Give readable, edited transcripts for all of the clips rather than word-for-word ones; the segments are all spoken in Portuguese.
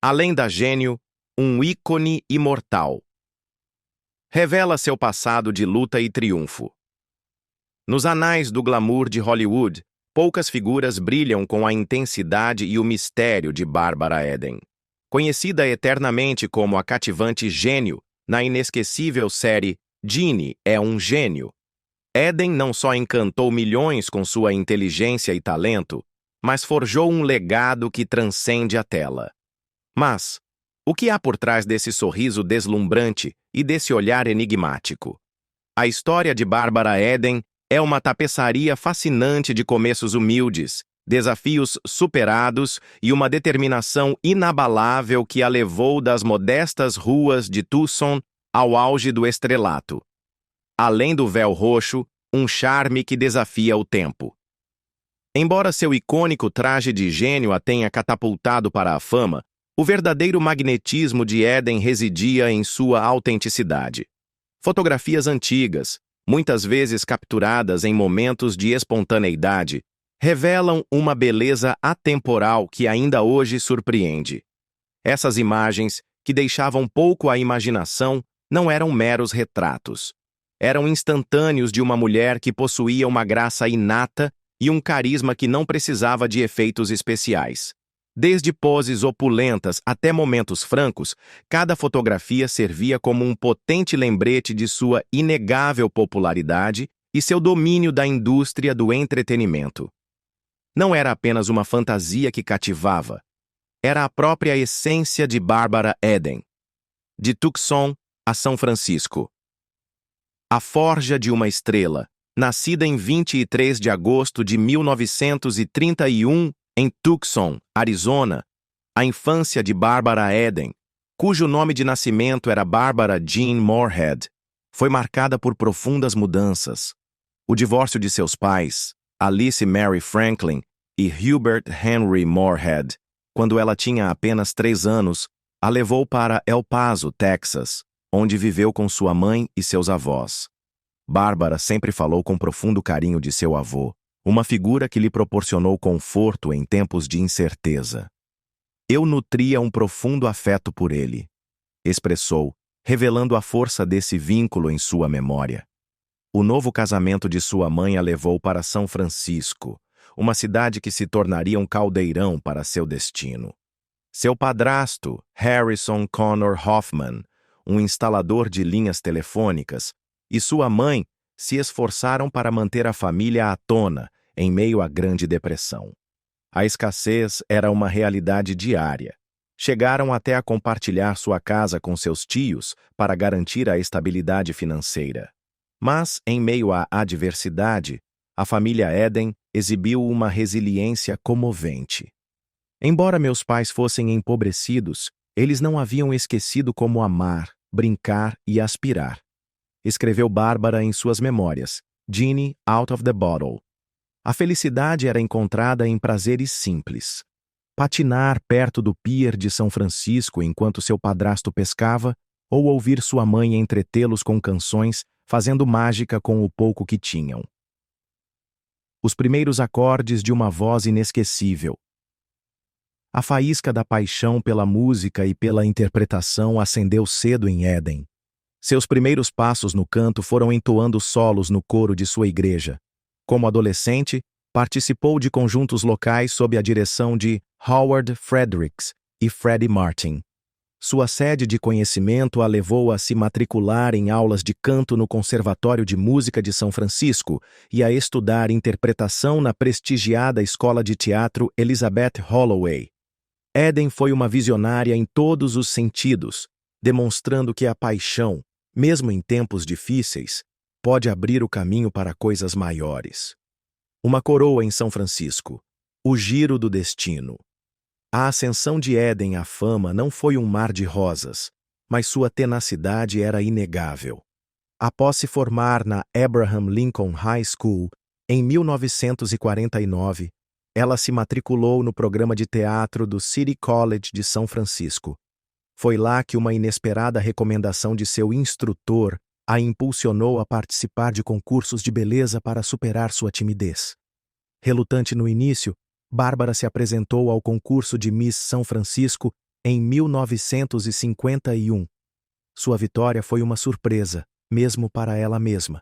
Além da gênio, um ícone imortal. Revela seu passado de luta e triunfo. Nos anais do glamour de Hollywood, poucas figuras brilham com a intensidade e o mistério de Barbara Eden. Conhecida eternamente como a cativante gênio na inesquecível série Ginny é um gênio, Eden não só encantou milhões com sua inteligência e talento, mas forjou um legado que transcende a tela. Mas, o que há por trás desse sorriso deslumbrante e desse olhar enigmático? A história de Barbara Eden é uma tapeçaria fascinante de começos humildes, desafios superados e uma determinação inabalável que a levou das modestas ruas de Tucson ao auge do estrelato. Além do véu roxo, um charme que desafia o tempo. Embora seu icônico traje de gênio a tenha catapultado para a fama, o verdadeiro magnetismo de Eden residia em sua autenticidade. Fotografias antigas, muitas vezes capturadas em momentos de espontaneidade, revelam uma beleza atemporal que ainda hoje surpreende. Essas imagens, que deixavam pouco à imaginação, não eram meros retratos. Eram instantâneos de uma mulher que possuía uma graça inata e um carisma que não precisava de efeitos especiais. Desde poses opulentas até momentos francos, cada fotografia servia como um potente lembrete de sua inegável popularidade e seu domínio da indústria do entretenimento. Não era apenas uma fantasia que cativava, era a própria essência de Barbara Eden. De Tucson a São Francisco. A Forja de uma Estrela, nascida em 23 de agosto de 1931, em Tucson, Arizona, a infância de Barbara Eden, cujo nome de nascimento era Barbara Jean Moorhead, foi marcada por profundas mudanças. O divórcio de seus pais, Alice Mary Franklin e Hubert Henry Moorhead, quando ela tinha apenas 3 anos, a levou para El Paso, Texas, onde viveu com sua mãe e seus avós. Bárbara sempre falou com profundo carinho de seu avô, uma figura que lhe proporcionou conforto em tempos de incerteza. Eu nutria um profundo afeto por ele, expressou, revelando a força desse vínculo em sua memória. O novo casamento de sua mãe a levou para São Francisco, uma cidade que se tornaria um caldeirão para seu destino. Seu padrasto, Harrison Connor Hoffman, um instalador de linhas telefônicas, e sua mãe se esforçaram para manter a família à tona em meio à Grande Depressão. A escassez era uma realidade diária. Chegaram até a compartilhar sua casa com seus tios para garantir a estabilidade financeira. Mas, em meio à adversidade, a família Eden exibiu uma resiliência comovente. Embora meus pais fossem empobrecidos, eles não haviam esquecido como amar, brincar e aspirar. Escreveu Bárbara em suas memórias, Ginny Out of the Bottle. A felicidade era encontrada em prazeres simples. Patinar perto do pier de São Francisco enquanto seu padrasto pescava, ou ouvir sua mãe entretê-los com canções, fazendo mágica com o pouco que tinham. Os primeiros acordes de uma voz inesquecível. A faísca da paixão pela música e pela interpretação acendeu cedo em Eden. Seus primeiros passos no canto foram entoando solos no coro de sua igreja. Como adolescente, participou de conjuntos locais sob a direção de Howard Fredericks e Freddie Martin. Sua sede de conhecimento a levou a se matricular em aulas de canto no Conservatório de Música de São Francisco e a estudar interpretação na prestigiada Escola de Teatro Elizabeth Holloway. Eden foi uma visionária em todos os sentidos, demonstrando que a paixão, mesmo em tempos difíceis, pode abrir o caminho para coisas maiores. Uma coroa em São Francisco. O giro do destino. A ascensão de Eden à fama não foi um mar de rosas, mas sua tenacidade era inegável. Após se formar na Abraham Lincoln High School, em 1949, ela se matriculou no programa de teatro do City College de São Francisco. Foi lá que uma inesperada recomendação de seu instrutor a impulsionou a participar de concursos de beleza para superar sua timidez. Relutante no início, Bárbara se apresentou ao concurso de Miss São Francisco em 1951. Sua vitória foi uma surpresa, mesmo para ela mesma.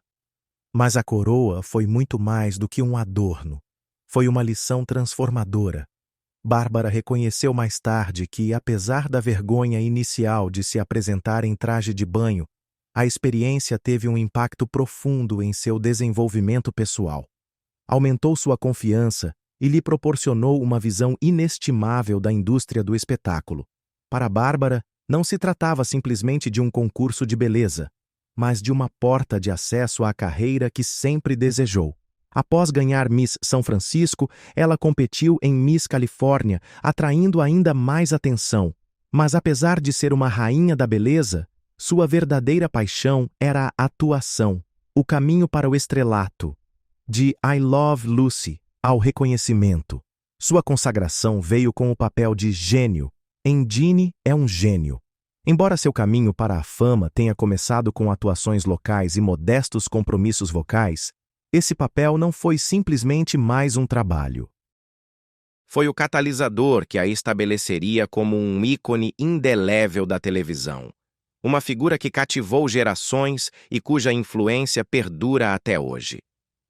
Mas a coroa foi muito mais do que um adorno. Foi uma lição transformadora. Bárbara reconheceu mais tarde que, apesar da vergonha inicial de se apresentar em traje de banho, a experiência teve um impacto profundo em seu desenvolvimento pessoal. Aumentou sua confiança e lhe proporcionou uma visão inestimável da indústria do espetáculo. Para Bárbara, não se tratava simplesmente de um concurso de beleza, mas de uma porta de acesso à carreira que sempre desejou. Após ganhar Miss São Francisco, ela competiu em Miss Califórnia, atraindo ainda mais atenção. Mas apesar de ser uma rainha da beleza, sua verdadeira paixão era a atuação, o caminho para o estrelato. De I Love Lucy ao reconhecimento. Sua consagração veio com o papel de gênio. Em Ginny é um gênio. Embora seu caminho para a fama tenha começado com atuações locais e modestos compromissos vocais, esse papel não foi simplesmente mais um trabalho. Foi o catalisador que a estabeleceria como um ícone indelével da televisão. Uma figura que cativou gerações e cuja influência perdura até hoje.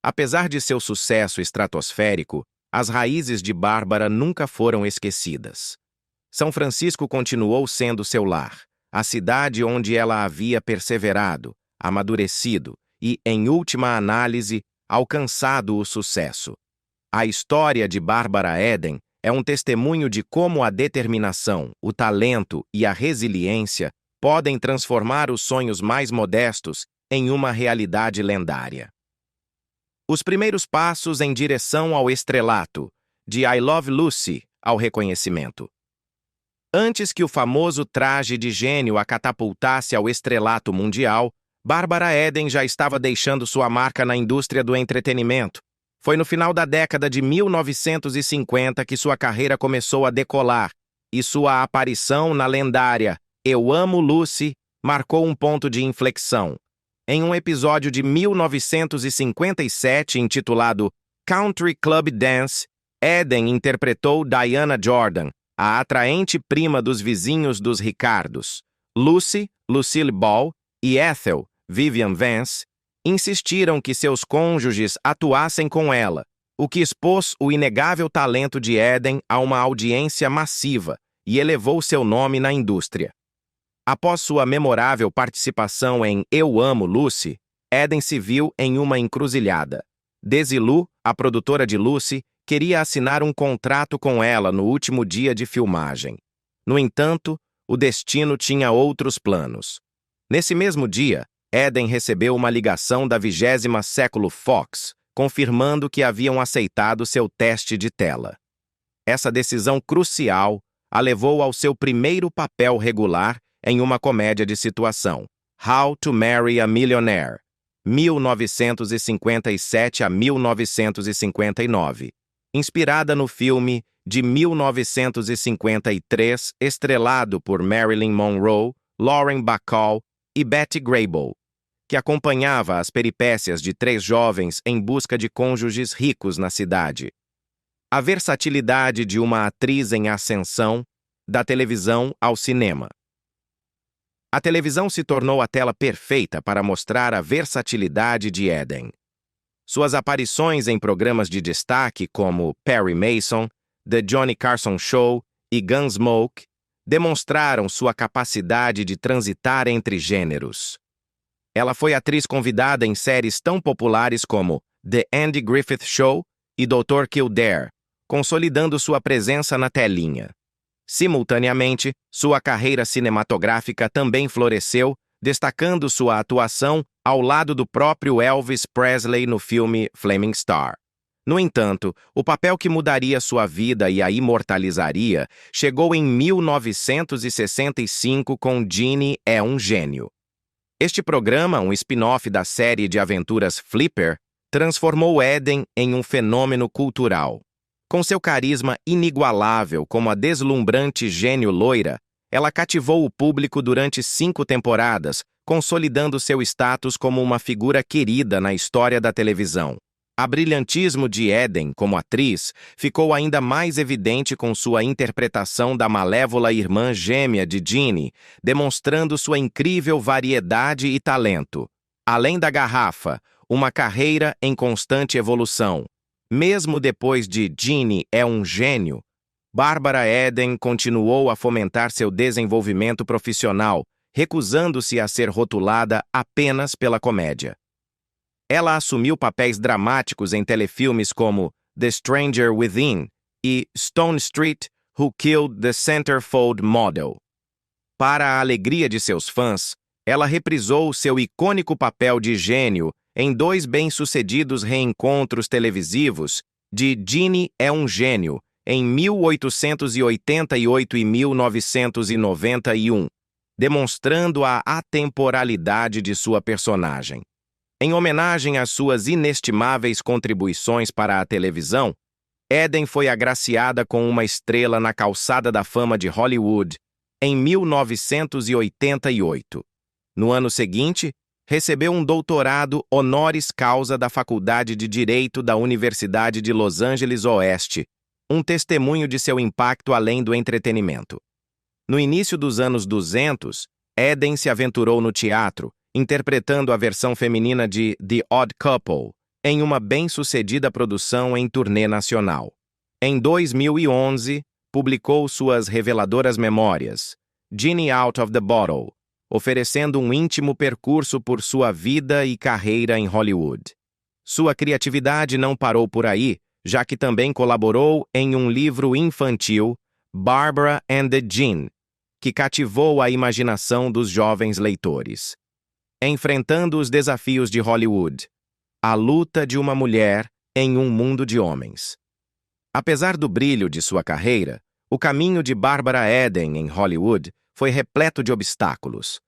Apesar de seu sucesso estratosférico, as raízes de Bárbara nunca foram esquecidas. São Francisco continuou sendo seu lar, a cidade onde ela havia perseverado, amadurecido e, em última análise, alcançado o sucesso. A história de Bárbara Eden é um testemunho de como a determinação, o talento e a resiliência podem transformar os sonhos mais modestos em uma realidade lendária. Os primeiros passos em direção ao estrelato, de I Love Lucy ao reconhecimento. Antes que o famoso traje de gênio a catapultasse ao estrelato mundial, Bárbara Eden já estava deixando sua marca na indústria do entretenimento. Foi no final da década de 1950 que sua carreira começou a decolar, e sua aparição na lendária Eu Amo Lucy marcou um ponto de inflexão. Em um episódio de 1957 intitulado Country Club Dance, Eden interpretou Diana Jordan, a atraente prima dos vizinhos dos Ricardos. Lucy, Lucille Ball e Ethel, Vivian Vance, insistiram que seus cônjuges atuassem com ela, o que expôs o inegável talento de Eden a uma audiência massiva e elevou seu nome na indústria. Após sua memorável participação em Eu Amo Lucy, Eden se viu em uma encruzilhada. Desilu, a produtora de Lucy, queria assinar um contrato com ela no último dia de filmagem. No entanto, o destino tinha outros planos. Nesse mesmo dia, Eden recebeu uma ligação da 20ª Século Fox, confirmando que haviam aceitado seu teste de tela. Essa decisão crucial a levou ao seu primeiro papel regular em uma comédia de situação, How to Marry a Millionaire, 1957 a 1959, inspirada no filme de 1953, estrelado por Marilyn Monroe, Lauren Bacall e Betty Grable, que acompanhava as peripécias de 3 jovens em busca de cônjuges ricos na cidade. A versatilidade de uma atriz em ascensão, da televisão ao cinema. A televisão se tornou a tela perfeita para mostrar a versatilidade de Eden. Suas aparições em programas de destaque como Perry Mason, The Johnny Carson Show e Gunsmoke demonstraram sua capacidade de transitar entre gêneros. Ela foi atriz convidada em séries tão populares como The Andy Griffith Show e Dr. Kildare, consolidando sua presença na telinha. Simultaneamente, sua carreira cinematográfica também floresceu, destacando sua atuação ao lado do próprio Elvis Presley no filme Flaming Star. No entanto, o papel que mudaria sua vida e a imortalizaria chegou em 1965 com Ginny é um Gênio. Este programa, um spin-off da série de aventuras Flipper, transformou Eden em um fenômeno cultural. Com seu carisma inigualável como a deslumbrante gênio loira, ela cativou o público durante 5 temporadas, consolidando seu status como uma figura querida na história da televisão. A brilhantismo de Eden como atriz ficou ainda mais evidente com sua interpretação da malévola irmã gêmea de Ginny, demonstrando sua incrível variedade e talento. Além da garrafa, uma carreira em constante evolução. Mesmo depois de Ginny é um gênio, Barbara Eden continuou a fomentar seu desenvolvimento profissional, recusando-se a ser rotulada apenas pela comédia. Ela assumiu papéis dramáticos em telefilmes como The Stranger Within e Stone Street, Who Killed the Centerfold Model. Para a alegria de seus fãs, ela reprisou seu icônico papel de gênio em dois bem-sucedidos reencontros televisivos de Ginny é um gênio, em 1888 e 1991, demonstrando a atemporalidade de sua personagem. Em homenagem às suas inestimáveis contribuições para a televisão, Eden foi agraciada com uma estrela na Calçada da Fama de Hollywood em 1988. No ano seguinte, recebeu um doutorado honoris causa da Faculdade de Direito da Universidade de Los Angeles Oeste, um testemunho de seu impacto além do entretenimento. No início dos anos 200, Eden se aventurou no teatro, interpretando a versão feminina de The Odd Couple, em uma bem-sucedida produção em turnê nacional. Em 2011, publicou suas reveladoras memórias, Ginny Out of the Bottle, oferecendo um íntimo percurso por sua vida e carreira em Hollywood. Sua criatividade não parou por aí, já que também colaborou em um livro infantil, Barbara and the Gin, que cativou a imaginação dos jovens leitores. Enfrentando os desafios de Hollywood, a luta de uma mulher em um mundo de homens. Apesar do brilho de sua carreira, o caminho de Barbara Eden em Hollywood foi repleto de obstáculos.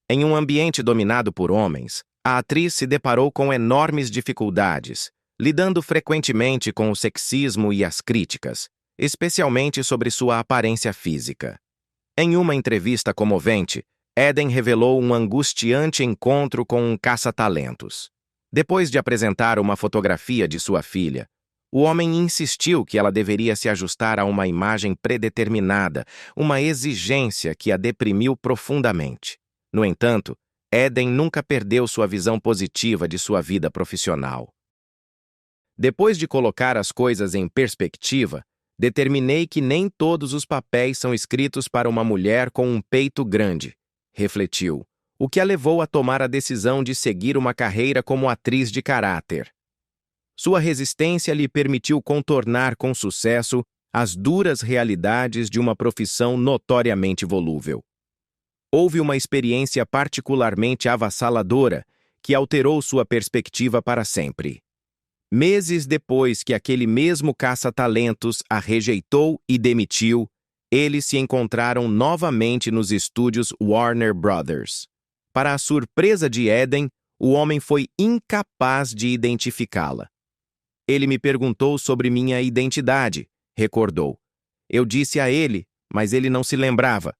Em um ambiente dominado por homens, a atriz se deparou com enormes dificuldades, lidando frequentemente com o sexismo e as críticas, especialmente sobre sua aparência física. Em uma entrevista comovente, Eden revelou um angustiante encontro com um caça-talentos. Depois de apresentar uma fotografia de sua filha, o homem insistiu que ela deveria se ajustar a uma imagem predeterminada, uma exigência que a deprimiu profundamente. No entanto, Eden nunca perdeu sua visão positiva de sua vida profissional. Depois de colocar as coisas em perspectiva, determinei que nem todos os papéis são escritos para uma mulher com um peito grande, refletiu, o que a levou a tomar a decisão de seguir uma carreira como atriz de caráter. Sua resistência lhe permitiu contornar com sucesso as duras realidades de uma profissão notoriamente volúvel. Houve uma experiência particularmente avassaladora que alterou sua perspectiva para sempre. Meses depois que aquele mesmo caça-talentos a rejeitou e demitiu, eles se encontraram novamente nos estúdios Warner Brothers. Para a surpresa de Eden, o homem foi incapaz de identificá-la. Ele me perguntou sobre minha identidade, recordou. Eu disse a ele, mas ele não se lembrava.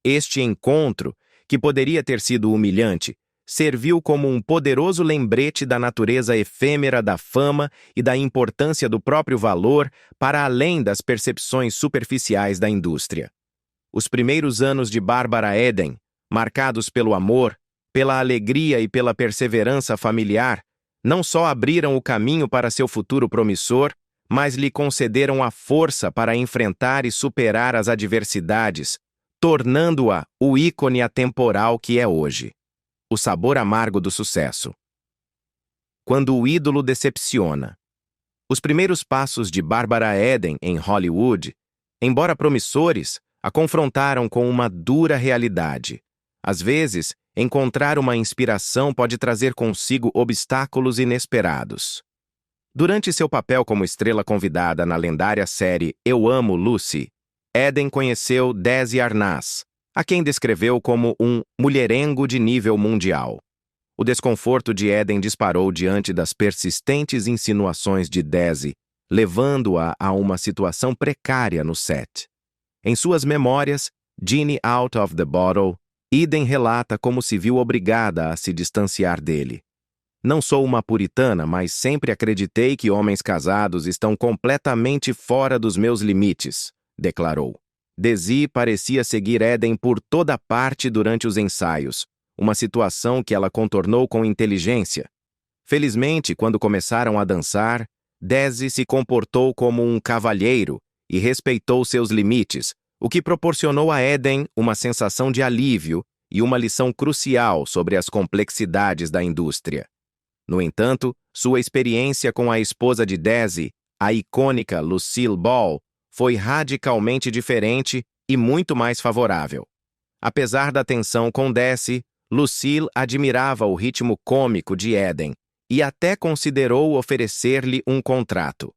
Este encontro, que poderia ter sido humilhante, serviu como um poderoso lembrete da natureza efêmera da fama e da importância do próprio valor para além das percepções superficiais da indústria. Os primeiros anos de Barbara Eden, marcados pelo amor, pela alegria e pela perseverança familiar, não só abriram o caminho para seu futuro promissor, mas lhe concederam a força para enfrentar e superar as adversidades, tornando-a o ícone atemporal que é hoje. O sabor amargo do sucesso. Quando o ídolo decepciona. Os primeiros passos de Barbara Eden em Hollywood, embora promissores, a confrontaram com uma dura realidade. Às vezes, encontrar uma inspiração pode trazer consigo obstáculos inesperados. Durante seu papel como estrela convidada na lendária série Eu Amo Lucy, Eden conheceu Desi Arnaz, a quem descreveu como um mulherengo de nível mundial. O desconforto de Eden disparou diante das persistentes insinuações de Desi, levando-a a uma situação precária no set. Em suas memórias, Ginny Out of the Bottle, Eden relata como se viu obrigada a se distanciar dele. Não sou uma puritana, mas sempre acreditei que homens casados estão completamente fora dos meus limites, declarou. Daisy parecia seguir Eden por toda parte durante os ensaios, uma situação que ela contornou com inteligência. Felizmente, quando começaram a dançar, Daisy se comportou como um cavalheiro e respeitou seus limites, o que proporcionou a Eden uma sensação de alívio e uma lição crucial sobre as complexidades da indústria. No entanto, sua experiência com a esposa de Daisy, a icônica Lucille Ball, foi radicalmente diferente e muito mais favorável. Apesar da tensão com Daisy, Lucille admirava o ritmo cômico de Eden e até considerou oferecer-lhe um contrato.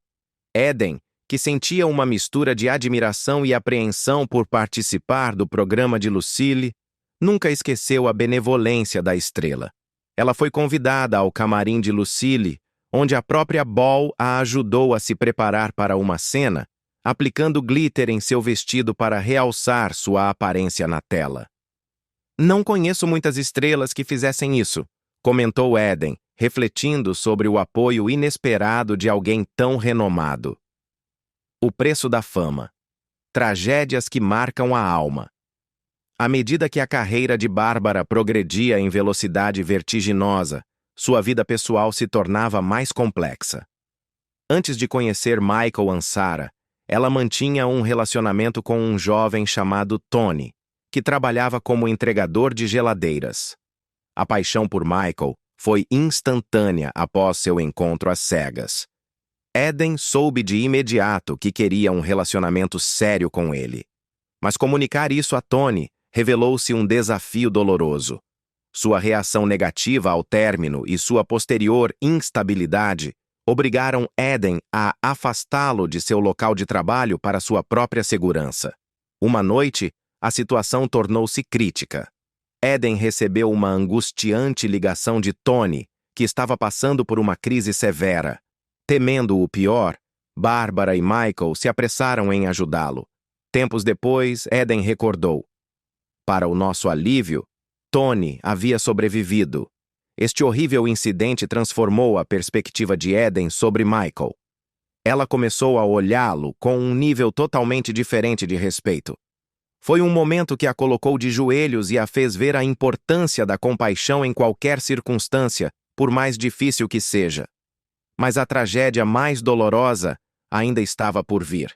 Eden, que sentia uma mistura de admiração e apreensão por participar do programa de Lucille, nunca esqueceu a benevolência da estrela. Ela foi convidada ao camarim de Lucille, onde a própria Ball a ajudou a se preparar para uma cena, aplicando glitter em seu vestido para realçar sua aparência na tela. Não conheço muitas estrelas que fizessem isso, comentou Eden, refletindo sobre o apoio inesperado de alguém tão renomado. O preço da fama. Tragédias que marcam a alma. À medida que a carreira de Bárbara progredia em velocidade vertiginosa, sua vida pessoal se tornava mais complexa. Antes de conhecer Michael Ansara, ela mantinha um relacionamento com um jovem chamado Tony, que trabalhava como entregador de geladeiras. A paixão por Michael foi instantânea após seu encontro às cegas. Eden soube de imediato que queria um relacionamento sério com ele. Mas comunicar isso a Tony revelou-se um desafio doloroso. Sua reação negativa ao término e sua posterior instabilidade obrigaram Eden a afastá-lo de seu local de trabalho para sua própria segurança. Uma noite, a situação tornou-se crítica. Eden recebeu uma angustiante ligação de Tony, que estava passando por uma crise severa. Temendo o pior, Bárbara e Michael se apressaram em ajudá-lo. Tempos depois, Eden recordou. Para o nosso alívio, Tony havia sobrevivido. Este horrível incidente transformou a perspectiva de Eden sobre Michael. Ela começou a olhá-lo com um nível totalmente diferente de respeito. Foi um momento que a colocou de joelhos e a fez ver a importância da compaixão em qualquer circunstância, por mais difícil que seja. Mas a tragédia mais dolorosa ainda estava por vir.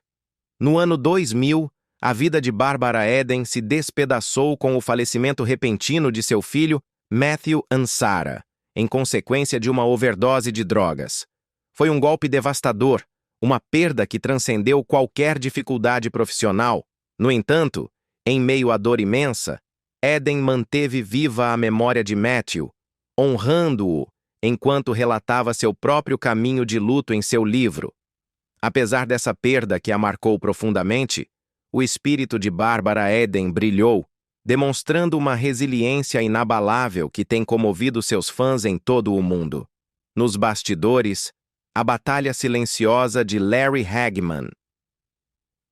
No ano 2000, a vida de Bárbara Eden se despedaçou com o falecimento repentino de seu filho, Matthew Ansara, em consequência de uma overdose de drogas. Foi um golpe devastador, uma perda que transcendeu qualquer dificuldade profissional. No entanto, em meio à dor imensa, Eden manteve viva a memória de Matthew, honrando-o enquanto relatava seu próprio caminho de luto em seu livro. Apesar dessa perda que a marcou profundamente, o espírito de Bárbara Eden brilhou, demonstrando uma resiliência inabalável que tem comovido seus fãs em todo o mundo. Nos bastidores, a batalha silenciosa de Larry Hagman.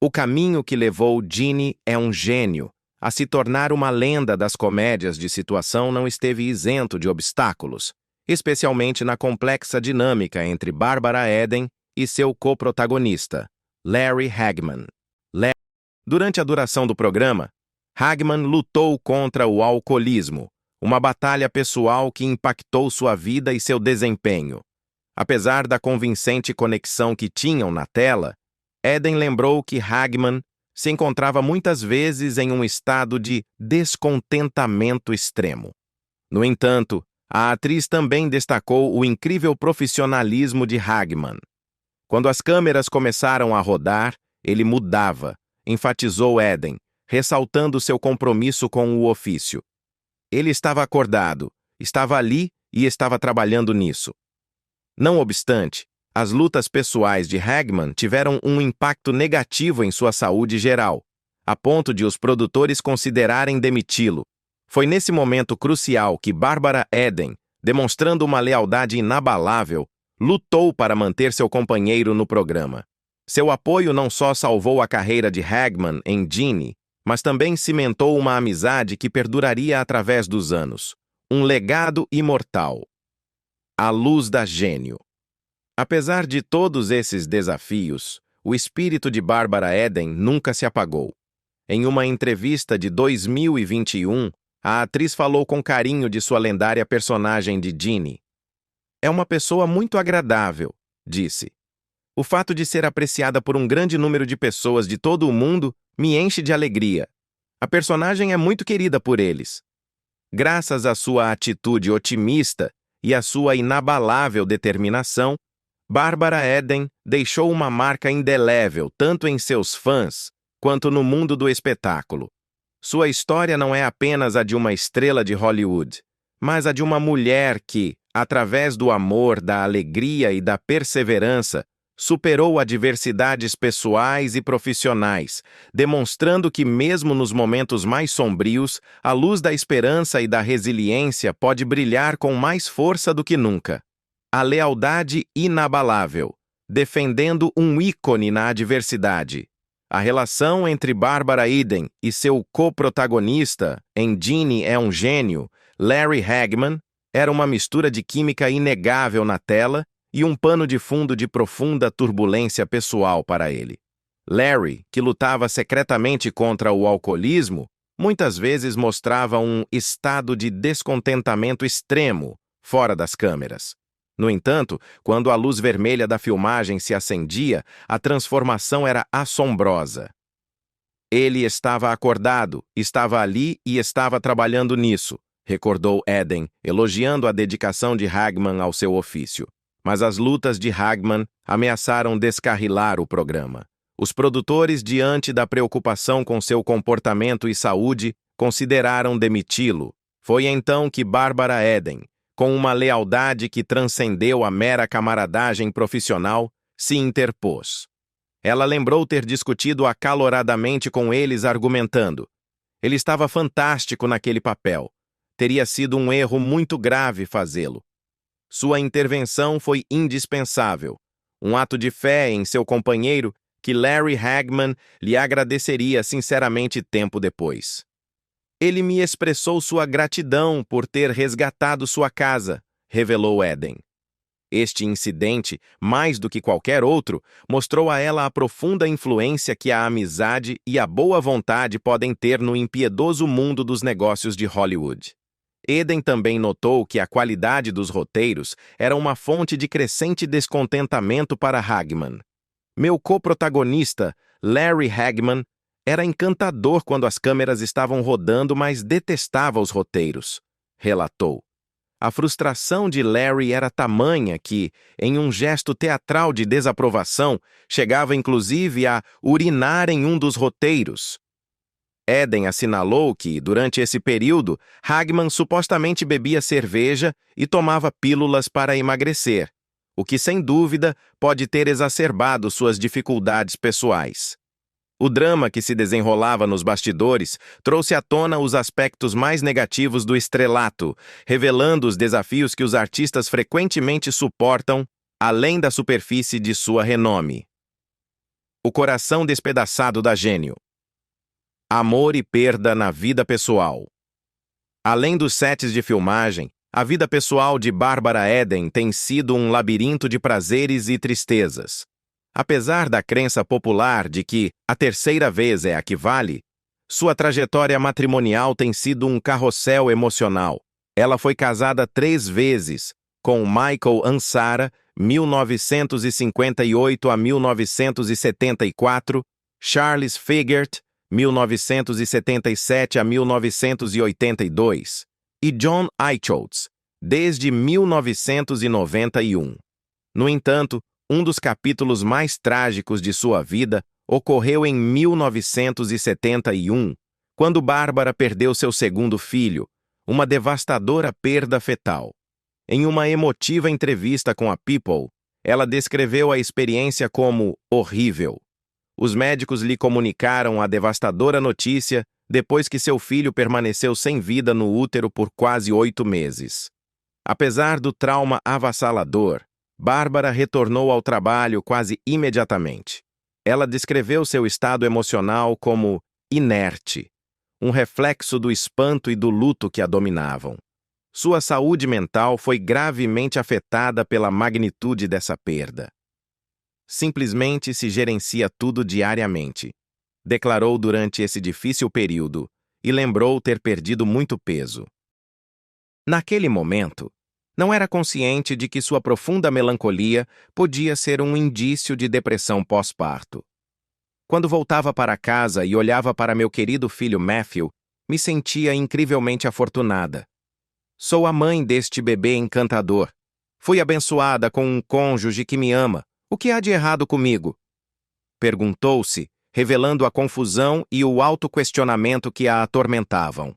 O caminho que levou Ginny é um gênio a se tornar uma lenda das comédias de situação não esteve isento de obstáculos, especialmente na complexa dinâmica entre Bárbara Eden e seu coprotagonista, Larry Hagman. Durante a duração do programa, Hagman lutou contra o alcoolismo, uma batalha pessoal que impactou sua vida e seu desempenho. Apesar da convincente conexão que tinham na tela, Eden lembrou que Hagman se encontrava muitas vezes em um estado de descontentamento extremo. No entanto, a atriz também destacou o incrível profissionalismo de Hagman. Quando as câmeras começaram a rodar, ele mudava, enfatizou Eden, ressaltando seu compromisso com o ofício. Ele estava acordado, estava ali e estava trabalhando nisso. Não obstante, as lutas pessoais de Hagman tiveram um impacto negativo em sua saúde geral, a ponto de os produtores considerarem demiti-lo. Foi nesse momento crucial que Bárbara Eden, demonstrando uma lealdade inabalável, lutou para manter seu companheiro no programa. Seu apoio não só salvou a carreira de Hagman em Ginny, mas também cimentou uma amizade que perduraria através dos anos. Um legado imortal. A luz da gênio. Apesar de todos esses desafios, o espírito de Barbara Eden nunca se apagou. Em uma entrevista de 2021, a atriz falou com carinho de sua lendária personagem de Ginny. "É uma pessoa muito agradável", disse. "O fato de ser apreciada por um grande número de pessoas de todo o mundo me enche de alegria. A personagem é muito querida por eles. Graças à sua atitude otimista e à sua inabalável determinação, Barbara Eden deixou uma marca indelével tanto em seus fãs quanto no mundo do espetáculo. Sua história não é apenas a de uma estrela de Hollywood, mas a de uma mulher que, através do amor, da alegria e da perseverança, superou adversidades pessoais e profissionais, demonstrando que, mesmo nos momentos mais sombrios, a luz da esperança e da resiliência pode brilhar com mais força do que nunca. A lealdade inabalável, defendendo um ícone na adversidade. A relação entre Barbara Eden e seu co-protagonista, em Ginny é um gênio, Larry Hagman, era uma mistura de química inegável na tela e um pano de fundo de profunda turbulência pessoal para ele. Larry, que lutava secretamente contra o alcoolismo, muitas vezes mostrava um estado de descontentamento extremo fora das câmeras. No entanto, quando a luz vermelha da filmagem se acendia, a transformação era assombrosa. "Ele estava acordado, estava ali e estava trabalhando nisso", recordou Eden, elogiando a dedicação de Hagman ao seu ofício. Mas as lutas de Hagman ameaçaram descarrilar o programa. Os produtores, diante da preocupação com seu comportamento e saúde, consideraram demiti-lo. Foi então que Barbara Eden, com uma lealdade que transcendeu a mera camaradagem profissional, se interpôs. Ela lembrou ter discutido acaloradamente com eles, argumentando: "Ele estava fantástico naquele papel. Teria sido um erro muito grave fazê-lo." Sua intervenção foi indispensável, um ato de fé em seu companheiro que Larry Hagman lhe agradeceria sinceramente tempo depois. "Ele me expressou sua gratidão por ter resgatado sua casa", revelou Eden. Este incidente, mais do que qualquer outro, mostrou a ela a profunda influência que a amizade e a boa vontade podem ter no impiedoso mundo dos negócios de Hollywood. Eden também notou que a qualidade dos roteiros era uma fonte de crescente descontentamento para Hagman. "Meu co-protagonista, Larry Hagman, era encantador quando as câmeras estavam rodando, mas detestava os roteiros", relatou. A frustração de Larry era tamanha que, em um gesto teatral de desaprovação, chegava inclusive a urinar em um dos roteiros. Eden assinalou que, durante esse período, Hagman supostamente bebia cerveja e tomava pílulas para emagrecer, o que, sem dúvida, pode ter exacerbado suas dificuldades pessoais. O drama que se desenrolava nos bastidores trouxe à tona os aspectos mais negativos do estrelato, revelando os desafios que os artistas frequentemente suportam, além da superfície de sua renome. O coração despedaçado da gênio. Amor e perda na vida pessoal. Além dos sets de filmagem, a vida pessoal de Barbara Eden tem sido um labirinto de prazeres e tristezas. Apesar da crença popular de que a terceira vez é a que vale, sua trajetória matrimonial tem sido um carrossel emocional. Ela foi casada 3 vezes, com Michael Ansara, 1958 a 1974, Charles Figert, 1977 a 1982, e John Eichholz, desde 1991. No entanto, um dos capítulos mais trágicos de sua vida ocorreu em 1971, quando Barbara perdeu seu segundo filho, uma devastadora perda fetal. Em uma emotiva entrevista com a People, ela descreveu a experiência como horrível. Os médicos lhe comunicaram a devastadora notícia depois que seu filho permaneceu sem vida no útero por quase 8 meses. Apesar do trauma avassalador, Barbara retornou ao trabalho quase imediatamente. Ela descreveu seu estado emocional como inerte, um reflexo do espanto e do luto que a dominavam. Sua saúde mental foi gravemente afetada pela magnitude dessa perda. Simplesmente se gerencia tudo diariamente, declarou durante esse difícil período e lembrou ter perdido muito peso. Naquele momento, não era consciente de que sua profunda melancolia podia ser um indício de depressão pós-parto. Quando voltava para casa e olhava para meu querido filho Matthew, me sentia incrivelmente afortunada. Sou a mãe deste bebê encantador. Fui abençoada com um cônjuge que me ama. O que há de errado comigo? Perguntou-se, revelando a confusão e o autoquestionamento que a atormentavam.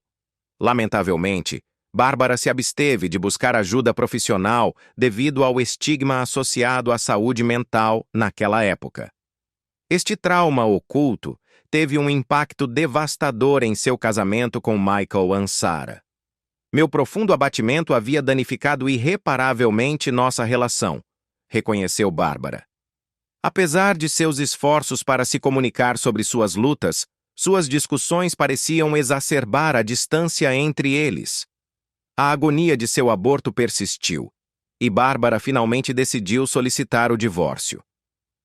Lamentavelmente, Bárbara se absteve de buscar ajuda profissional devido ao estigma associado à saúde mental naquela época. Este trauma oculto teve um impacto devastador em seu casamento com Michael Ansara. Meu profundo abatimento havia danificado irreparavelmente nossa relação, reconheceu Bárbara. Apesar de seus esforços para se comunicar sobre suas lutas, suas discussões pareciam exacerbar a distância entre eles. A agonia de seu aborto persistiu, e Bárbara finalmente decidiu solicitar o divórcio.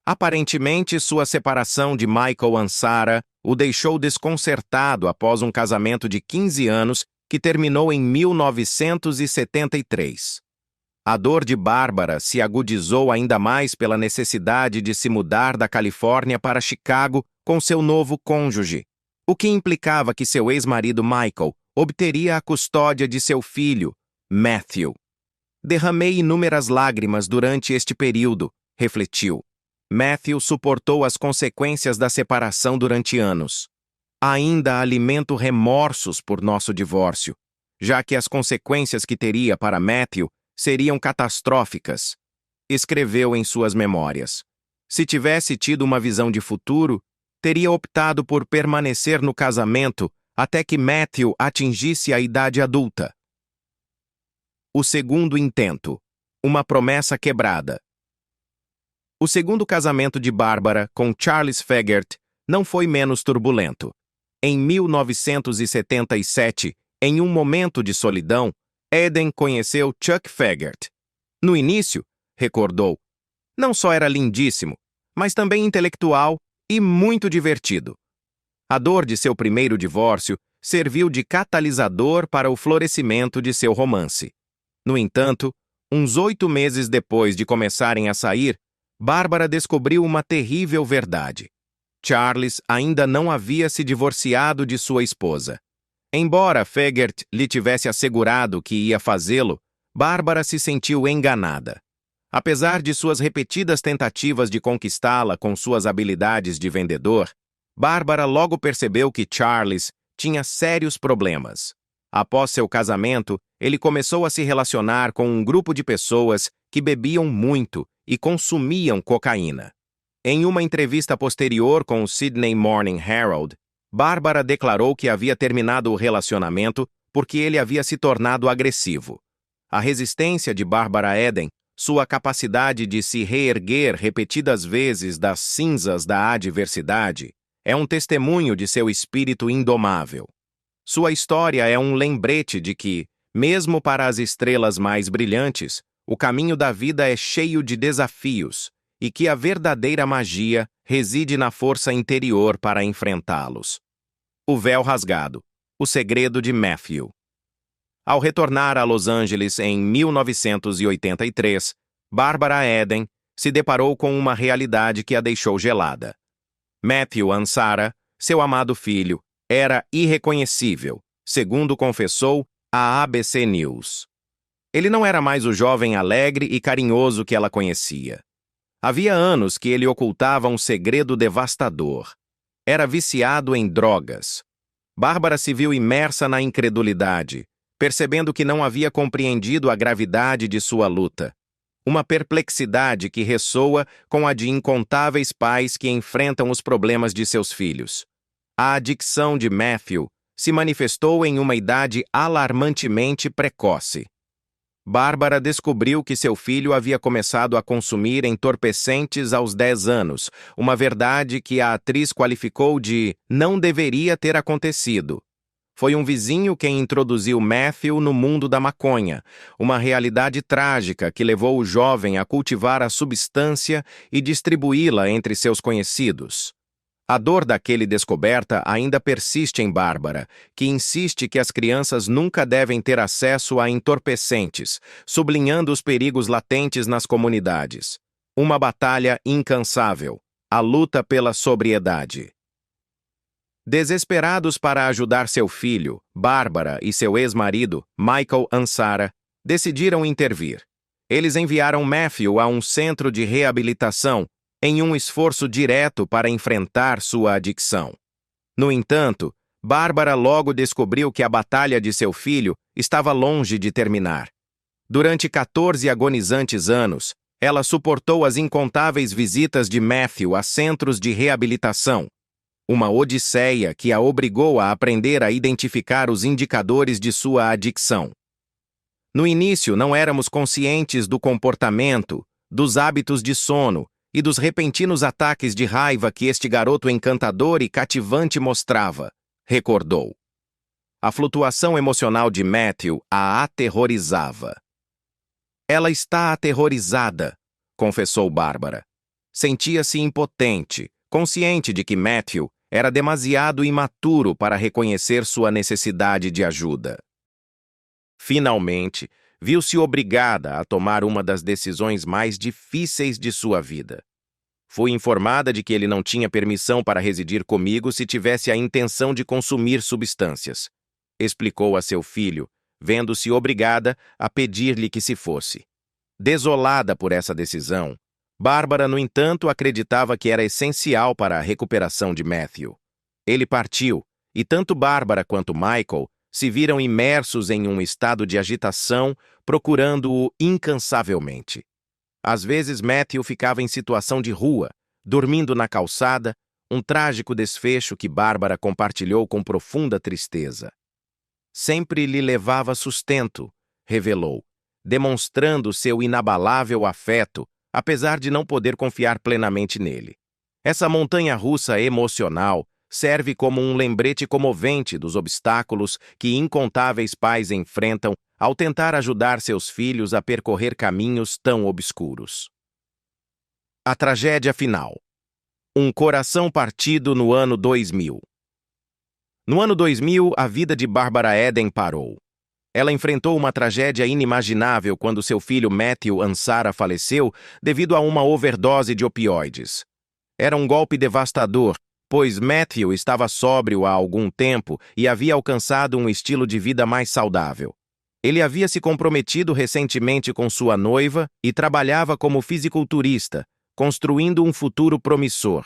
Aparentemente, sua separação de Michael Ansara o deixou desconcertado após um casamento de 15 anos que terminou em 1973. A dor de Bárbara se agudizou ainda mais pela necessidade de se mudar da Califórnia para Chicago com seu novo cônjuge, o que implicava que seu ex-marido Michael obteria a custódia de seu filho, Matthew. Derramei inúmeras lágrimas durante este período, refletiu. Matthew suportou as consequências da separação durante anos. Ainda alimento remorsos por nosso divórcio, já que as consequências que teria para Matthew seriam catastróficas, escreveu em suas memórias. Se tivesse tido uma visão de futuro, teria optado por permanecer no casamento até que Matthew atingisse a idade adulta. O segundo intento. Uma promessa quebrada. O segundo casamento de Bárbara com Charles Fegert não foi menos turbulento. Em 1977, em um momento de solidão, Eden conheceu Chuck Fegert. No início, recordou, não só era lindíssimo, mas também intelectual e muito divertido. A dor de seu primeiro divórcio serviu de catalisador para o florescimento de seu romance. No entanto, uns 8 meses depois de começarem a sair, Bárbara descobriu uma terrível verdade. Charles ainda não havia se divorciado de sua esposa. Embora Fegert lhe tivesse assegurado que ia fazê-lo, Bárbara se sentiu enganada. Apesar de suas repetidas tentativas de conquistá-la com suas habilidades de vendedor, Bárbara logo percebeu que Charles tinha sérios problemas. Após seu casamento, ele começou a se relacionar com um grupo de pessoas que bebiam muito e consumiam cocaína. Em uma entrevista posterior com o Sydney Morning Herald, Bárbara declarou que havia terminado o relacionamento porque ele havia se tornado agressivo. A resistência de Bárbara Eden, sua capacidade de se reerguer repetidas vezes das cinzas da adversidade, é um testemunho de seu espírito indomável. Sua história é um lembrete de que, mesmo para as estrelas mais brilhantes, o caminho da vida é cheio de desafios e que a verdadeira magia reside na força interior para enfrentá-los. O véu rasgado. O segredo de Matthew. Ao retornar a Los Angeles em 1983, Bárbara Eden se deparou com uma realidade que a deixou gelada. Matthew Ansara, seu amado filho, era irreconhecível, segundo confessou a ABC News. Ele não era mais o jovem alegre e carinhoso que ela conhecia. Havia anos que ele ocultava um segredo devastador. Era viciado em drogas. Bárbara se viu imersa na incredulidade, percebendo que não havia compreendido a gravidade de sua luta. Uma perplexidade que ressoa com a de incontáveis pais que enfrentam os problemas de seus filhos. A adicção de Matthew se manifestou em uma idade alarmantemente precoce. Bárbara descobriu que seu filho havia começado a consumir entorpecentes aos 10 anos, uma verdade que a atriz qualificou de "não deveria ter acontecido". Foi um vizinho quem introduziu Matthew no mundo da maconha, uma realidade trágica que levou o jovem a cultivar a substância e distribuí-la entre seus conhecidos. A dor daquele descoberta ainda persiste em Bárbara, que insiste que as crianças nunca devem ter acesso a entorpecentes, sublinhando os perigos latentes nas comunidades. Uma batalha incansável, a luta pela sobriedade. Desesperados para ajudar seu filho, Bárbara e seu ex-marido, Michael Ansara, decidiram intervir. Eles enviaram Matthew a um centro de reabilitação em um esforço direto para enfrentar sua adicção. No entanto, Bárbara logo descobriu que a batalha de seu filho estava longe de terminar. Durante 14 agonizantes anos, ela suportou as incontáveis visitas de Matthew a centros de reabilitação, uma odisseia que a obrigou a aprender a identificar os indicadores de sua adicção. No início, não éramos conscientes do comportamento, dos hábitos de sono e dos repentinos ataques de raiva que este garoto encantador e cativante mostrava, recordou. A flutuação emocional de Matthew a aterrorizava. Ela está aterrorizada, confessou Bárbara. Sentia-se impotente, consciente de que Matthew era demasiado imaturo para reconhecer sua necessidade de ajuda. Finalmente, viu-se obrigada a tomar uma das decisões mais difíceis de sua vida. Fui informada de que ele não tinha permissão para residir comigo se tivesse a intenção de consumir substâncias, explicou a seu filho, vendo-se obrigada a pedir-lhe que se fosse. Desolada por essa decisão, Bárbara, no entanto, acreditava que era essencial para a recuperação de Matthew. Ele partiu, e tanto Bárbara quanto Michael se viram imersos em um estado de agitação, procurando-o incansavelmente. Às vezes, Matthew ficava em situação de rua, dormindo na calçada, um trágico desfecho que Bárbara compartilhou com profunda tristeza. Sempre lhe levava sustento, revelou, demonstrando seu inabalável afeto, apesar de não poder confiar plenamente nele. Essa montanha-russa emocional serve como um lembrete comovente dos obstáculos que incontáveis pais enfrentam ao tentar ajudar seus filhos a percorrer caminhos tão obscuros. A tragédia final. Um coração partido no ano 2000. No ano 2000, a vida de Bárbara Eden parou. Ela enfrentou uma tragédia inimaginável quando seu filho Matthew Ansara faleceu devido a uma overdose de opioides. Era um golpe devastador, pois Matthew estava sóbrio há algum tempo e havia alcançado um estilo de vida mais saudável. Ele havia se comprometido recentemente com sua noiva e trabalhava como fisiculturista, construindo um futuro promissor.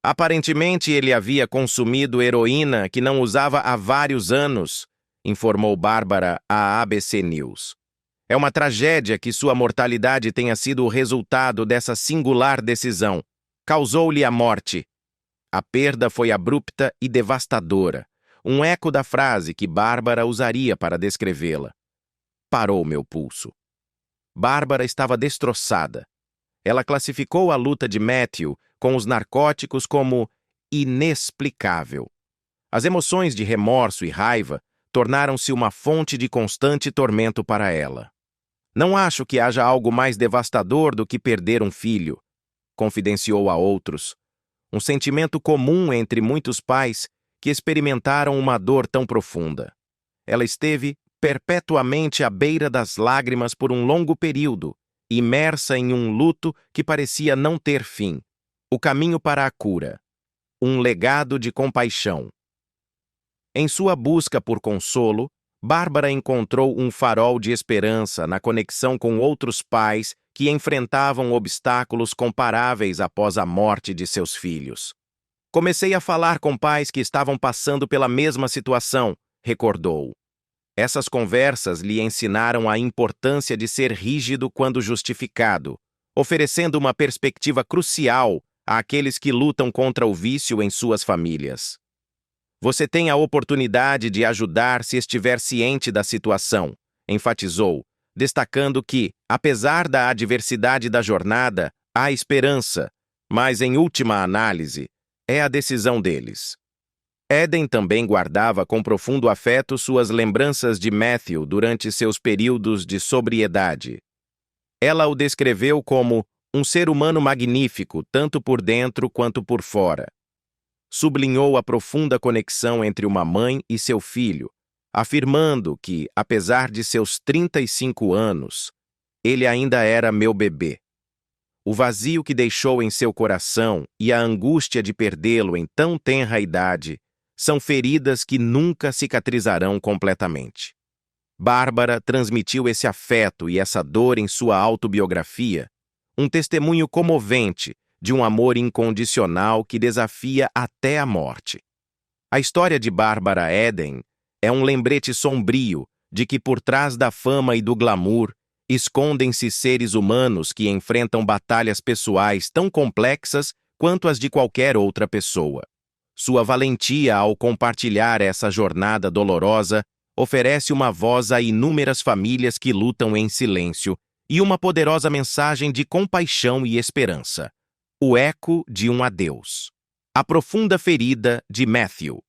Aparentemente, ele havia consumido heroína que não usava há vários anos, informou Bárbara à ABC News. É uma tragédia que sua mortalidade tenha sido o resultado dessa singular decisão. Causou-lhe a morte. A perda foi abrupta e devastadora, um eco da frase que Bárbara usaria para descrevê-la. Parou meu pulso. Bárbara estava destroçada. Ela classificou a luta de Matthew com os narcóticos como inexplicável. As emoções de remorso e raiva tornaram-se uma fonte de constante tormento para ela. Não acho que haja algo mais devastador do que perder um filho, confidenciou a outros. Um sentimento comum entre muitos pais que experimentaram uma dor tão profunda. Ela esteve perpetuamente à beira das lágrimas por um longo período, imersa em um luto que parecia não ter fim. O caminho para a cura. Um legado de compaixão. Em sua busca por consolo, Bárbara encontrou um farol de esperança na conexão com outros pais que enfrentavam obstáculos comparáveis após a morte de seus filhos. Comecei a falar com pais que estavam passando pela mesma situação, recordou. Essas conversas lhe ensinaram a importância de ser rígido quando justificado, oferecendo uma perspectiva crucial àqueles que lutam contra o vício em suas famílias. Você tem a oportunidade de ajudar se estiver ciente da situação, enfatizou, destacando que, apesar da adversidade da jornada, há esperança, mas, em última análise, é a decisão deles. Eden também guardava com profundo afeto suas lembranças de Matthew durante seus períodos de sobriedade. Ela o descreveu como um ser humano magnífico, tanto por dentro quanto por fora. Sublinhou a profunda conexão entre uma mãe e seu filho, afirmando que, apesar de seus 35 anos, ele ainda era meu bebê. O vazio que deixou em seu coração e a angústia de perdê-lo em tão tenra idade são feridas que nunca cicatrizarão completamente. Bárbara transmitiu esse afeto e essa dor em sua autobiografia, um testemunho comovente de um amor incondicional que desafia até a morte. A história de Bárbara Eden é um lembrete sombrio de que por trás da fama e do glamour escondem-se seres humanos que enfrentam batalhas pessoais tão complexas quanto as de qualquer outra pessoa. Sua valentia ao compartilhar essa jornada dolorosa oferece uma voz a inúmeras famílias que lutam em silêncio e uma poderosa mensagem de compaixão e esperança. O eco de um adeus. A profunda ferida de Matthew.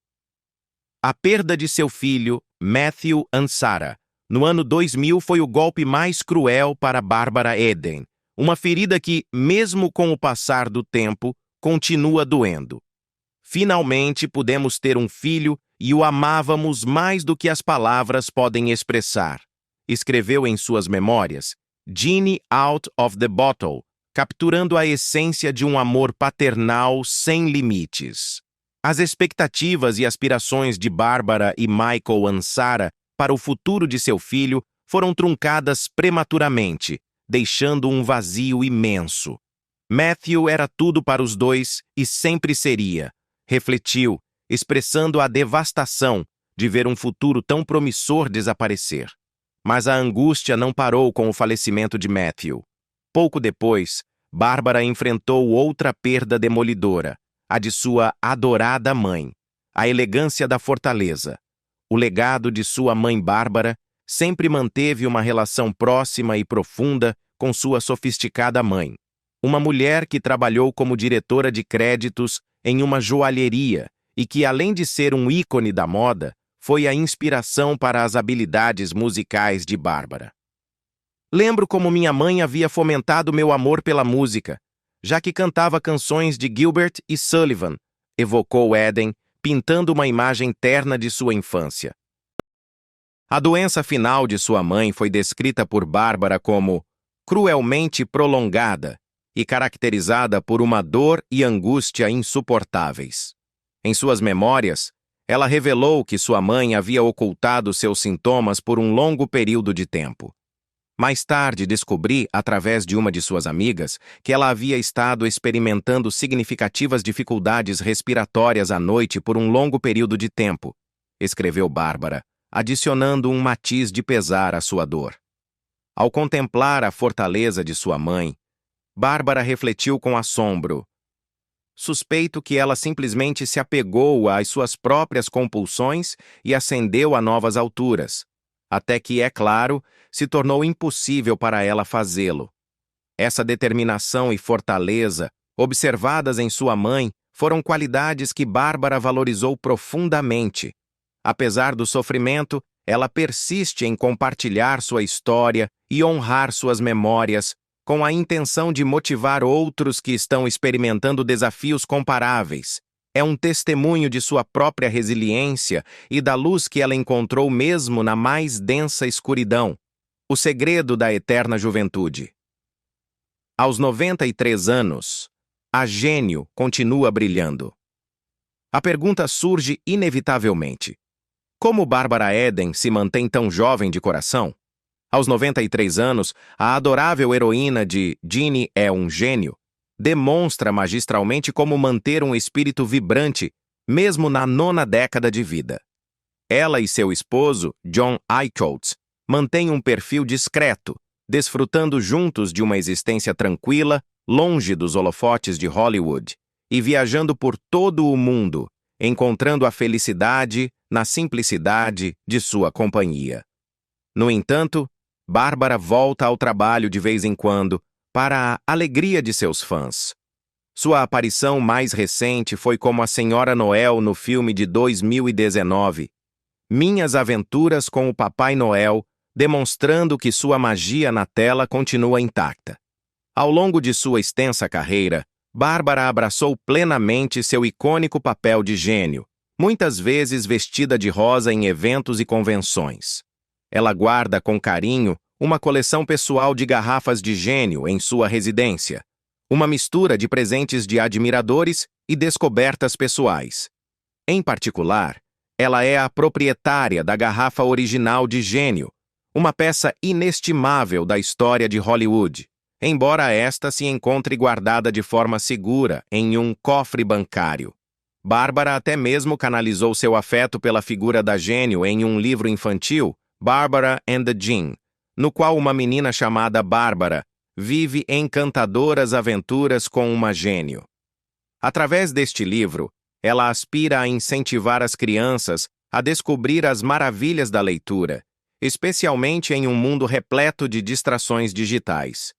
A perda de seu filho, Matthew Ansara, no ano 2000 foi o golpe mais cruel para Bárbara Eden, uma ferida que, mesmo com o passar do tempo, continua doendo. Finalmente pudemos ter um filho e o amávamos mais do que as palavras podem expressar, escreveu em suas memórias Genie Out of the Bottle, capturando a essência de um amor paternal sem limites. As expectativas e aspirações de Bárbara e Michael Ansara para o futuro de seu filho foram truncadas prematuramente, deixando um vazio imenso. Matthew era tudo para os dois e sempre seria, refletiu, expressando a devastação de ver um futuro tão promissor desaparecer. Mas a angústia não parou com o falecimento de Matthew. Pouco depois, Bárbara enfrentou outra perda demolidora, a de sua adorada mãe, a elegância da fortaleza. O legado de sua mãe Bárbara sempre manteve uma relação próxima e profunda com sua sofisticada mãe, uma mulher que trabalhou como diretora de créditos em uma joalheria e que, além de ser um ícone da moda, foi a inspiração para as habilidades musicais de Bárbara. Lembro como minha mãe havia fomentado meu amor pela música, já que cantava canções de Gilbert e Sullivan, evocou Eden, pintando uma imagem terna de sua infância. A doença final de sua mãe foi descrita por Bárbara como cruelmente prolongada e caracterizada por uma dor e angústia insuportáveis. Em suas memórias, ela revelou que sua mãe havia ocultado seus sintomas por um longo período de tempo. Mais tarde, descobri, através de uma de suas amigas, que ela havia estado experimentando significativas dificuldades respiratórias à noite por um longo período de tempo, escreveu Bárbara, adicionando um matiz de pesar à sua dor. Ao contemplar a fortaleza de sua mãe, Bárbara refletiu com assombro. Suspeito que ela simplesmente se apegou às suas próprias compulsões e ascendeu a novas alturas, até que, é claro, se tornou impossível para ela fazê-lo. Essa determinação e fortaleza, observadas em sua mãe, foram qualidades que Bárbara valorizou profundamente. Apesar do sofrimento, ela persiste em compartilhar sua história e honrar suas memórias, com a intenção de motivar outros que estão experimentando desafios comparáveis. É um testemunho de sua própria resiliência e da luz que ela encontrou mesmo na mais densa escuridão. O segredo da eterna juventude. Aos 93 anos, a gênio continua brilhando. A pergunta surge inevitavelmente. Como Bárbara Eden se mantém tão jovem de coração? Aos 93 anos, a adorável heroína de Genie é um gênio demonstra magistralmente como manter um espírito vibrante, mesmo na 9ª década de vida. Ela e seu esposo, John Eichholz, mantêm um perfil discreto, desfrutando juntos de uma existência tranquila, longe dos holofotes de Hollywood, e viajando por todo o mundo, encontrando a felicidade na simplicidade de sua companhia. No entanto, Bárbara volta ao trabalho de vez em quando, para a alegria de seus fãs. Sua aparição mais recente foi como a Senhora Noel no filme de 2019, Minhas Aventuras com o Papai Noel, demonstrando que sua magia na tela continua intacta. Ao longo de sua extensa carreira, Bárbara abraçou plenamente seu icônico papel de gênio, muitas vezes vestida de rosa em eventos e convenções. Ela guarda com carinho uma coleção pessoal de garrafas de gênio em sua residência, uma mistura de presentes de admiradores e descobertas pessoais. Em particular, ela é a proprietária da garrafa original de gênio, uma peça inestimável da história de Hollywood, embora esta se encontre guardada de forma segura em um cofre bancário. Bárbara até mesmo canalizou seu afeto pela figura da gênio em um livro infantil, Barbara and the Djinn, no qual uma menina chamada Bárbara vive encantadoras aventuras com uma gênio. Através deste livro, ela aspira a incentivar as crianças a descobrir as maravilhas da leitura, especialmente em um mundo repleto de distrações digitais.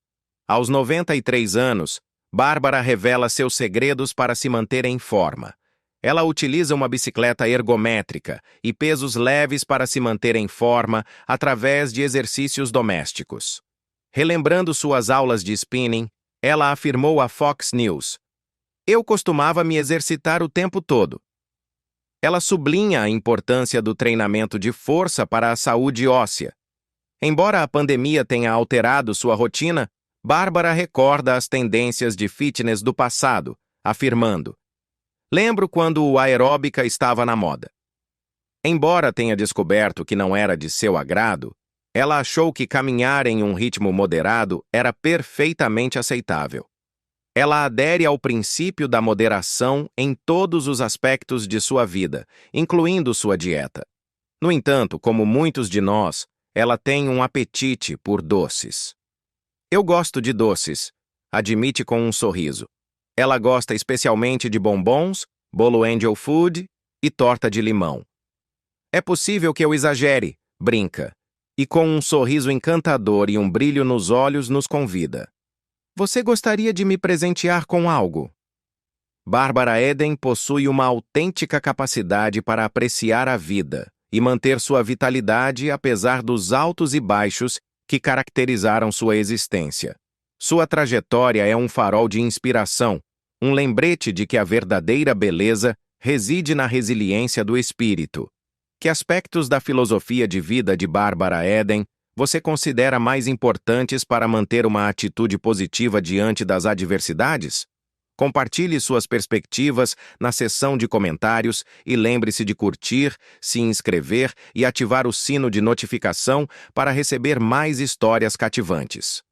Aos 93 anos, Bárbara revela seus segredos para se manter em forma. Ela utiliza uma bicicleta ergométrica e pesos leves para se manter em forma através de exercícios domésticos. Relembrando suas aulas de spinning, ela afirmou à Fox News: "Eu costumava me exercitar o tempo todo." Ela sublinha a importância do treinamento de força para a saúde óssea. Embora a pandemia tenha alterado sua rotina, Bárbara recorda as tendências de fitness do passado, afirmando: "Lembro quando o aeróbica estava na moda." Embora tenha descoberto que não era de seu agrado, ela achou que caminhar em um ritmo moderado era perfeitamente aceitável. Ela adere ao princípio da moderação em todos os aspectos de sua vida, incluindo sua dieta. No entanto, como muitos de nós, ela tem um apetite por doces. "Eu gosto de doces", admite com um sorriso. Ela gosta especialmente de bombons, bolo Angel Food e torta de limão. "É possível que eu exagere", brinca, e com um sorriso encantador e um brilho nos olhos nos convida: "Você gostaria de me presentear com algo?" Bárbara Eden possui uma autêntica capacidade para apreciar a vida e manter sua vitalidade apesar dos altos e baixos que caracterizaram sua existência. Sua trajetória é um farol de inspiração, um lembrete de que a verdadeira beleza reside na resiliência do espírito. Que aspectos da filosofia de vida de Bárbara Eden você considera mais importantes para manter uma atitude positiva diante das adversidades? Compartilhe suas perspectivas na seção de comentários e lembre-se de curtir, se inscrever e ativar o sino de notificação para receber mais histórias cativantes.